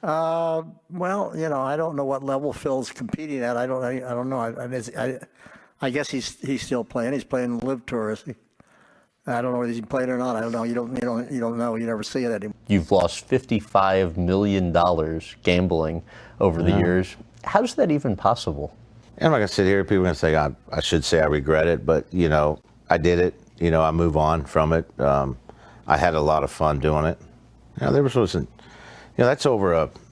Well, I don't know what level Phil's competing at. I don't know. I guess he's still playing. He's playing Live Tours. I don't know whether he's playing or not. I don't know. You don't know. You never see it anymore. You've lost $55 million gambling over the years. How is that even possible? I'm not going to sit here. People are going to say I should say I regret it, but, I did it. I move on from it. I had a lot of fun doing it. There wasn't, that's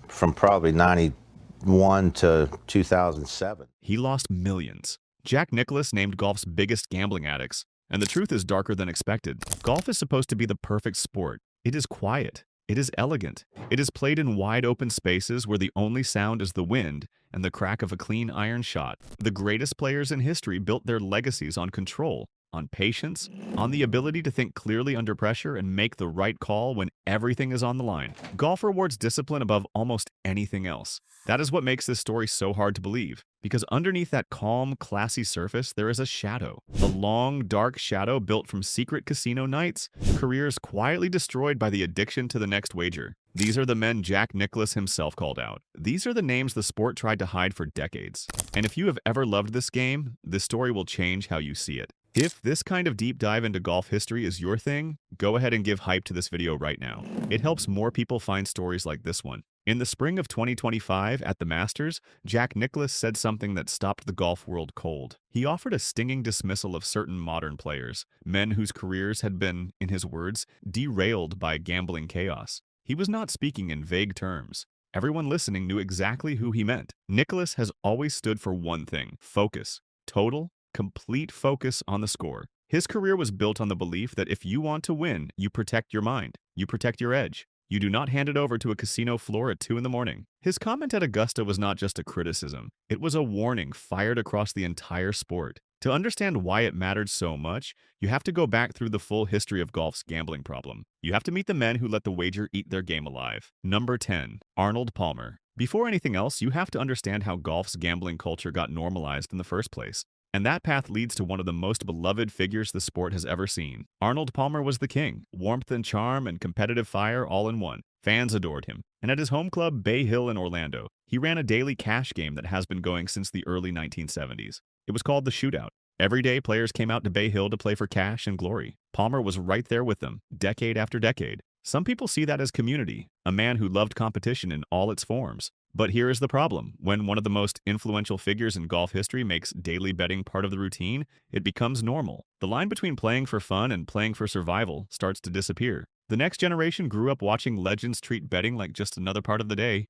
from probably 91 to 2007. He lost millions. Jack Nicklaus named golf's biggest gambling addicts. And the truth is darker than expected. Golf is supposed to be the perfect sport. It is quiet. It is elegant. It is played in wide open spaces where the only sound is the wind and the crack of a clean iron shot. The greatest players in history built their legacies on control, on patience, on the ability to think clearly under pressure and make the right call when everything is on the line. Golf rewards discipline above almost anything else. That is what makes this story so hard to believe, because underneath that calm, classy surface, there is a shadow. A long, dark shadow built from secret casino nights, careers quietly destroyed by the addiction to the next wager. These are the men Jack Nicklaus himself called out. These are the names the sport tried to hide for decades. And if you have ever loved this game, this story will change how you see it. If this kind of deep dive into golf history is your thing, go ahead and give hype to this video right now. It helps more people find stories like this one. In the spring of 2025 at the Masters, Jack Nicklaus said something that stopped the golf world cold. He offered a stinging dismissal of certain modern players, men whose careers had been, in his words, derailed by gambling chaos. He was not speaking in vague terms. Everyone listening knew exactly who he meant. Nicklaus has always stood for one thing: focus. Total, complete focus on the score. His career was built on the belief that if you want to win, you protect your mind, you protect your edge. You do not hand it over to a casino floor at 2 in the morning. His comment at Augusta was not just a criticism. It was a warning fired across the entire sport. To understand why it mattered so much, you have to go back through the full history of golf's gambling problem. You have to meet the men who let the wager eat their game alive. Number 10. Arnold Palmer. Before anything else, you have to understand how golf's gambling culture got normalized in the first place. And that path leads to one of the most beloved figures the sport has ever seen. Arnold Palmer was the king, warmth and charm and competitive fire all in one. Fans adored him. And at his home club, Bay Hill in Orlando, he ran a daily cash game that has been going since the early 1970s. It was called the Shootout. Every day, players came out to Bay Hill to play for cash and glory. Palmer was right there with them, decade after decade. Some people see that as community, a man who loved competition in all its forms. But here is the problem. When one of the most influential figures in golf history makes daily betting part of the routine, it becomes normal. The line between playing for fun and playing for survival starts to disappear. The next generation grew up watching legends treat betting like just another part of the day.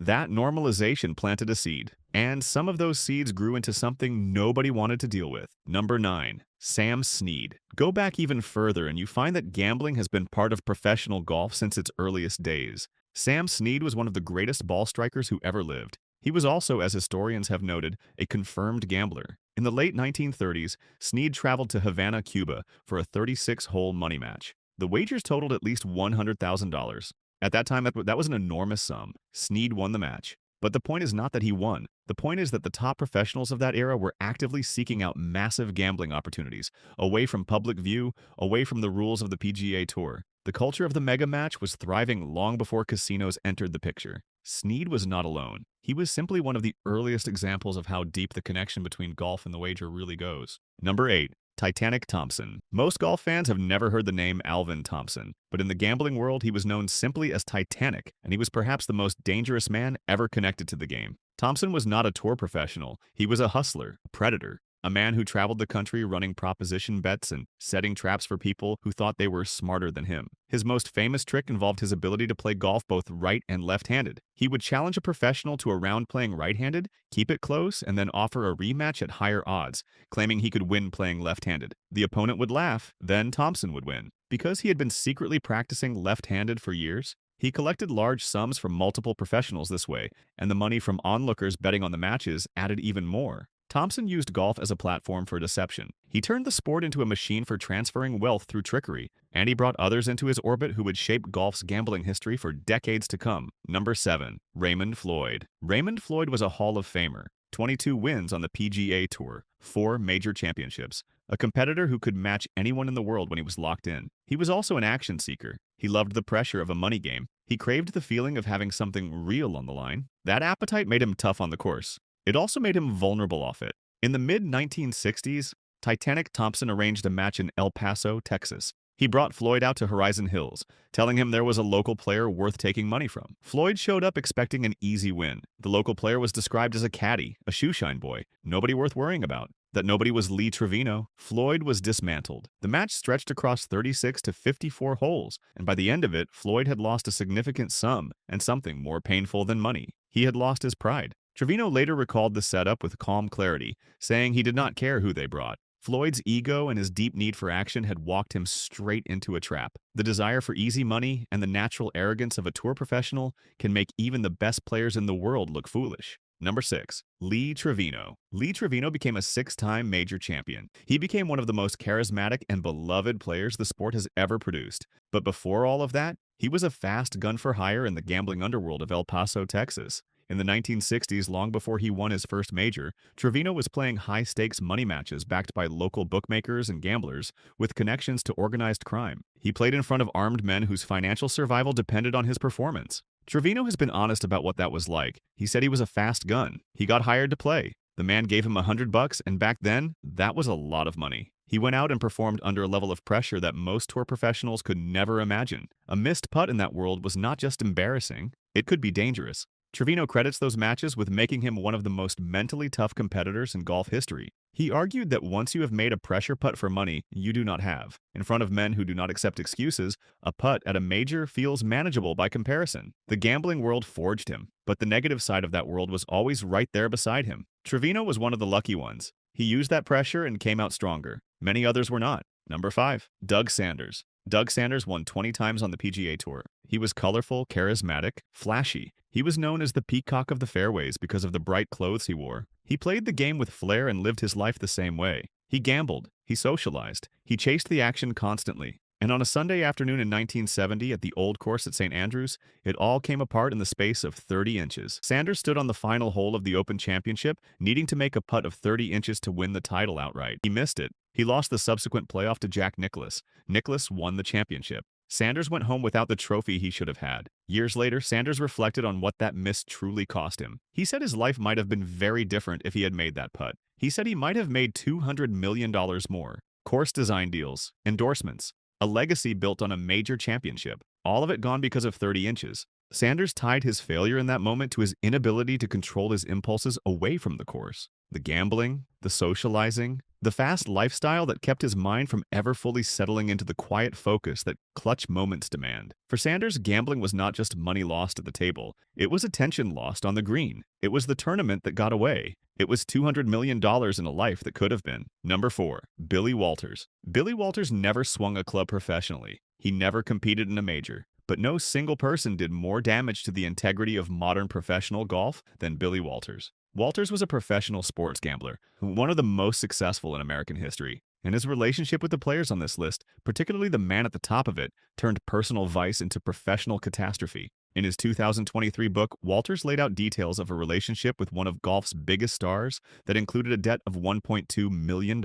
That normalization planted a seed, and some of those seeds grew into something nobody wanted to deal with. Number 9. Sam Snead. Go back even further and you find that gambling has been part of professional golf since its earliest days. Sam Snead was one of the greatest ball strikers who ever lived. He was also, as historians have noted, a confirmed gambler. In the late 1930s, Snead traveled to Havana, Cuba for a 36-hole money match. The wagers totaled at least $100,000. At that time, that was an enormous sum. Snead won the match. But the point is not that he won. The point is that the top professionals of that era were actively seeking out massive gambling opportunities, away from public view, away from the rules of the PGA Tour. The culture of the mega match was thriving long before casinos entered the picture. Snead was not alone. He was simply one of the earliest examples of how deep the connection between golf and the wager really goes. Number 8. Titanic Thompson. Most golf fans have never heard the name Alvin Thompson, but in the gambling world he was known simply as Titanic, and he was perhaps the most dangerous man ever connected to the game. Thompson was not a tour professional. He was a hustler, a predator. A man who traveled the country running proposition bets and setting traps for people who thought they were smarter than him. His most famous trick involved his ability to play golf both right and left-handed. He would challenge a professional to a round playing right-handed, keep it close, and then offer a rematch at higher odds, claiming he could win playing left-handed. The opponent would laugh, then Thompson would win. Because he had been secretly practicing left-handed for years, he collected large sums from multiple professionals this way, and the money from onlookers betting on the matches added even more. Thompson used golf as a platform for deception. He turned the sport into a machine for transferring wealth through trickery, and he brought others into his orbit who would shape golf's gambling history for decades to come. Number 7. Raymond Floyd. Raymond Floyd was a Hall of Famer. 22 wins on the PGA Tour, 4 major championships, a competitor who could match anyone in the world when he was locked in. He was also an action seeker. He loved the pressure of a money game. He craved the feeling of having something real on the line. That appetite made him tough on the course. It also made him vulnerable off it. In the mid-1960s, Titanic Thompson arranged a match in El Paso, Texas. He brought Floyd out to Horizon Hills, telling him there was a local player worth taking money from. Floyd showed up expecting an easy win. The local player was described as a caddy, a shoeshine boy, nobody worth worrying about. That nobody was Lee Trevino. Floyd was dismantled. The match stretched across 36 to 54 holes, and by the end of it, Floyd had lost a significant sum and something more painful than money. He had lost his pride. Trevino later recalled the setup with calm clarity, saying he did not care who they brought. Floyd's ego and his deep need for action had walked him straight into a trap. The desire for easy money and the natural arrogance of a tour professional can make even the best players in the world look foolish. Number 6. Lee Trevino. Lee Trevino became a 6-time major champion. He became one of the most charismatic and beloved players the sport has ever produced. But before all of that, he was a fast gun for hire in the gambling underworld of El Paso, Texas. In the 1960s, long before he won his first major, Trevino was playing high-stakes money matches backed by local bookmakers and gamblers with connections to organized crime. He played in front of armed men whose financial survival depended on his performance. Trevino has been honest about what that was like. He said he was a fast gun. He got hired to play. The man gave him $100, and back then, that was a lot of money. He went out and performed under a level of pressure that most tour professionals could never imagine. A missed putt in that world was not just embarrassing, it could be dangerous. Trevino credits those matches with making him one of the most mentally tough competitors in golf history. He argued that once you have made a pressure putt for money you do not have, in front of men who do not accept excuses, a putt at a major feels manageable by comparison. The gambling world forged him, but the negative side of that world was always right there beside him. Trevino was one of the lucky ones. He used that pressure and came out stronger. Many others were not. Number 5. Doug Sanders. Doug Sanders won 20 times on the PGA Tour. He was colorful, charismatic, flashy. He was known as the peacock of the fairways because of the bright clothes he wore. He played the game with flair and lived his life the same way. He gambled. He socialized. He chased the action constantly. And on a Sunday afternoon in 1970 at the Old Course at St. Andrews, it all came apart in the space of 30 inches. Sanders stood on the final hole of the Open Championship, needing to make a putt of 30 inches to win the title outright. He missed it. He lost the subsequent playoff to Jack Nicklaus. Nicklaus won the championship. Sanders went home without the trophy he should have had. Years later, Sanders reflected on what that miss truly cost him. He said his life might have been very different if he had made that putt. He said he might have made $200 million more. Course design deals, endorsements, a legacy built on a major championship. All of it gone because of 30 inches. Sanders tied his failure in that moment to his inability to control his impulses away from the course. The gambling, the socializing, the fast lifestyle that kept his mind from ever fully settling into the quiet focus that clutch moments demand. For Sanders, gambling was not just money lost at the table. It was attention lost on the green. It was the tournament that got away. It was $200 million in a life that could have been. Number 4. Billy Walters. Billy Walters never swung a club professionally. He never competed in a major. But no single person did more damage to the integrity of modern professional golf than Billy Walters. Walters was a professional sports gambler, one of the most successful in American history, and his relationship with the players on this list, particularly the man at the top of it, turned personal vice into professional catastrophe. In his 2023 book, Walters laid out details of a relationship with one of golf's biggest stars that included a debt of $1.2 million.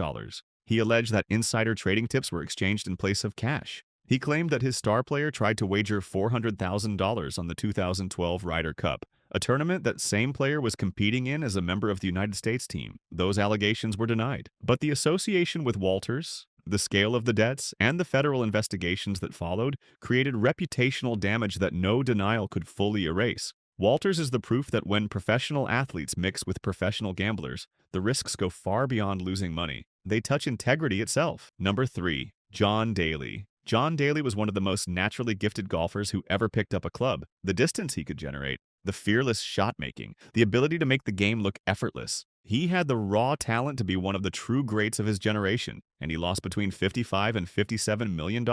He alleged that insider trading tips were exchanged in place of cash. He claimed that his star player tried to wager $400,000 on the 2012 Ryder Cup, a tournament that same player was competing in as a member of the United States team. Those allegations were denied. But the association with Walters, the scale of the debts, and the federal investigations that followed created reputational damage that no denial could fully erase. Walters is the proof that when professional athletes mix with professional gamblers, the risks go far beyond losing money. They touch integrity itself. Number 3. John Daly. John Daly was one of the most naturally gifted golfers who ever picked up a club. The distance he could generate, the fearless shot-making, the ability to make the game look effortless. He had the raw talent to be one of the true greats of his generation, and he lost between $55 and $57 million,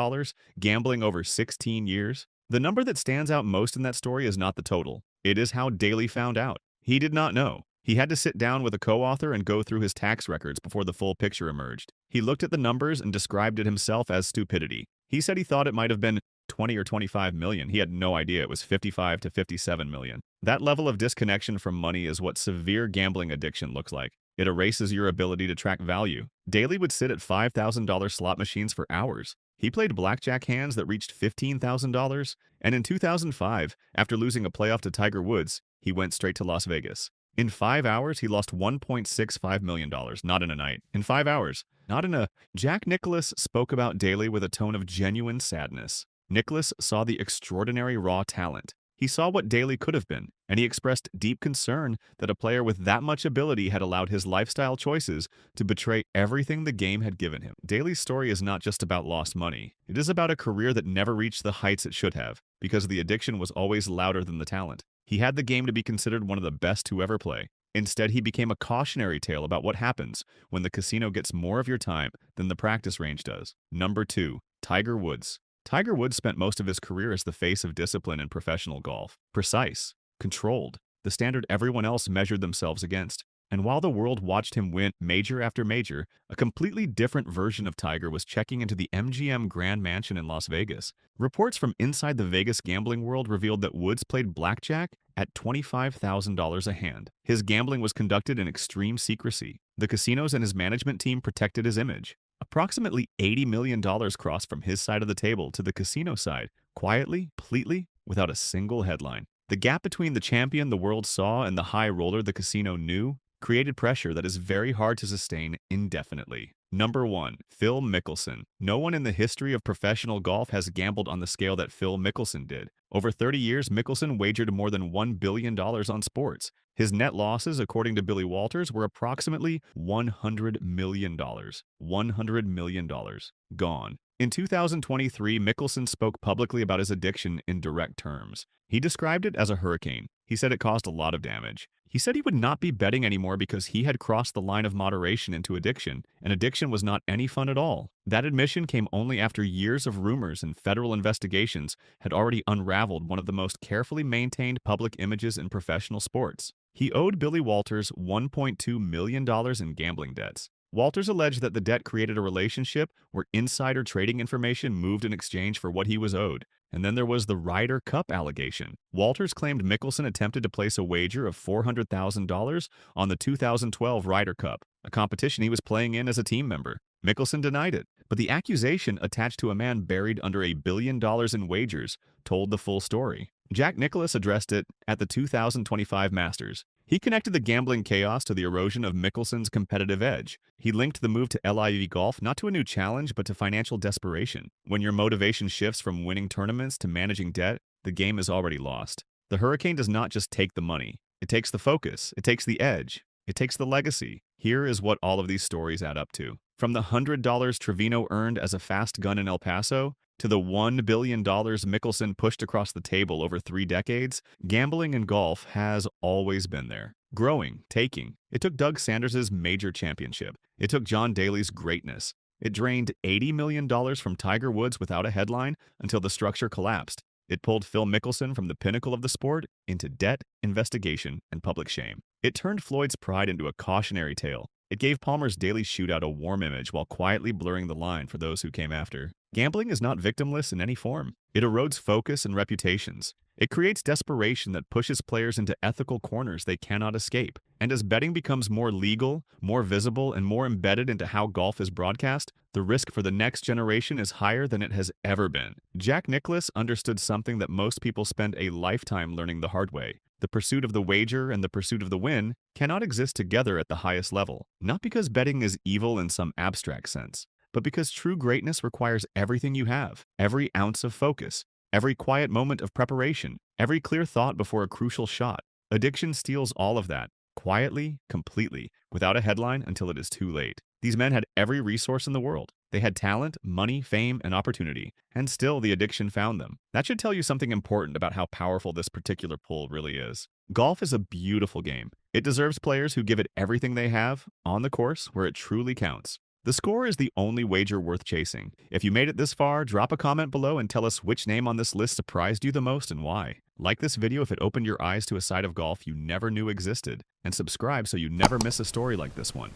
gambling over 16 years. The number that stands out most in that story is not the total. It is how Daly found out. He did not know. He had to sit down with a co-author and go through his tax records before the full picture emerged. He looked at the numbers and described it himself as stupidity. He said he thought it might have been 20 or 25 million, he had no idea it was 55 to 57 million. That level of disconnection from money is what severe gambling addiction looks like. It erases your ability to track value. Daly would sit at $5,000 slot machines for hours. He played blackjack hands that reached $15,000, and in 2005, after losing a playoff to Tiger Woods, he went straight to Las Vegas. In 5 hours, he lost $1.65 million, not in a night. In 5 hours, not in a... Jack Nicklaus spoke about Daly with a tone of genuine sadness. Nicklaus saw the extraordinary raw talent. He saw what Daly could have been, and he expressed deep concern that a player with that much ability had allowed his lifestyle choices to betray everything the game had given him. Daly's story is not just about lost money. It is about a career that never reached the heights it should have, because the addiction was always louder than the talent. He had the game to be considered one of the best to ever play. Instead, he became a cautionary tale about what happens when the casino gets more of your time than the practice range does. Number 2, Tiger Woods. Tiger Woods spent most of his career as the face of discipline in professional golf. Precise, controlled, the standard everyone else measured themselves against. And while the world watched him win major after major, a completely different version of Tiger was checking into the MGM Grand Mansion in Las Vegas. Reports from inside the Vegas gambling world revealed that Woods played blackjack at $25,000 a hand. His gambling was conducted in extreme secrecy. The casinos and his management team protected his image. Approximately $80 million crossed from his side of the table to the casino side, quietly, completely, without a single headline. The gap between the champion the world saw and the high roller the casino knew created pressure that is very hard to sustain indefinitely. Number 1, Phil Mickelson. No one in the history of professional golf has gambled on the scale that Phil Mickelson did. Over 30 years, Mickelson wagered more than $1 billion on sports. His net losses, according to Billy Walters, were approximately $100 million. $100 million. Gone. In 2023, Mickelson spoke publicly about his addiction in direct terms. He described it as a hurricane. He said it caused a lot of damage. He said he would not be betting anymore because he had crossed the line of moderation into addiction, and addiction was not any fun at all. That admission came only after years of rumors and federal investigations had already unraveled one of the most carefully maintained public images in professional sports. He owed Billy Walters $1.2 million in gambling debts. Walters alleged that the debt created a relationship where insider trading information moved in exchange for what he was owed. And then there was the Ryder Cup allegation. Walters claimed Mickelson attempted to place a wager of $400,000 on the 2012 Ryder Cup, a competition he was playing in as a team member. Mickelson denied it, but the accusation attached to a man buried under $1 billion in wagers told the full story. Jack Nicklaus addressed it at the 2025 Masters. He connected the gambling chaos to the erosion of Mickelson's competitive edge. He linked the move to LIV golf not to a new challenge, but to financial desperation. When your motivation shifts from winning tournaments to managing debt, the game is already lost. The hurricane does not just take the money. It takes the focus. It takes the edge. It takes the legacy. Here is what all of these stories add up to. From the $100 Trevino earned as a fast gun in El Paso, to the $1 billion Mickelson pushed across the table over 3 decades, gambling in golf has always been there. Growing, taking. It took Doug Sanders' major championship. It took John Daly's greatness. It drained $80 million from Tiger Woods without a headline until the structure collapsed. It pulled Phil Mickelson from the pinnacle of the sport into debt, investigation, and public shame. It turned Floyd's pride into a cautionary tale. It gave Palmer's daily shootout a warm image while quietly blurring the line for those who came after. Gambling is not victimless in any form. It erodes focus and reputations. It creates desperation that pushes players into ethical corners they cannot escape. And as betting becomes more legal, more visible, and more embedded into how golf is broadcast, the risk for the next generation is higher than it has ever been. Jack Nicklaus understood something that most people spend a lifetime learning the hard way. The pursuit of the wager and the pursuit of the win cannot exist together at the highest level. Not because betting is evil in some abstract sense, but because true greatness requires everything you have, every ounce of focus, every quiet moment of preparation, every clear thought before a crucial shot. Addiction steals all of that, quietly, completely, without a headline until it is too late. These men had every resource in the world. They had talent, money, fame, and opportunity, and still the addiction found them. That should tell you something important about how powerful this particular pull really is. Golf is a beautiful game. It deserves players who give it everything they have on the course where it truly counts. The score is the only wager worth chasing. If you made it this far, drop a comment below and tell us which name on this list surprised you the most and why. Like this video if it opened your eyes to a side of golf you never knew existed, and subscribe so you never miss a story like this one.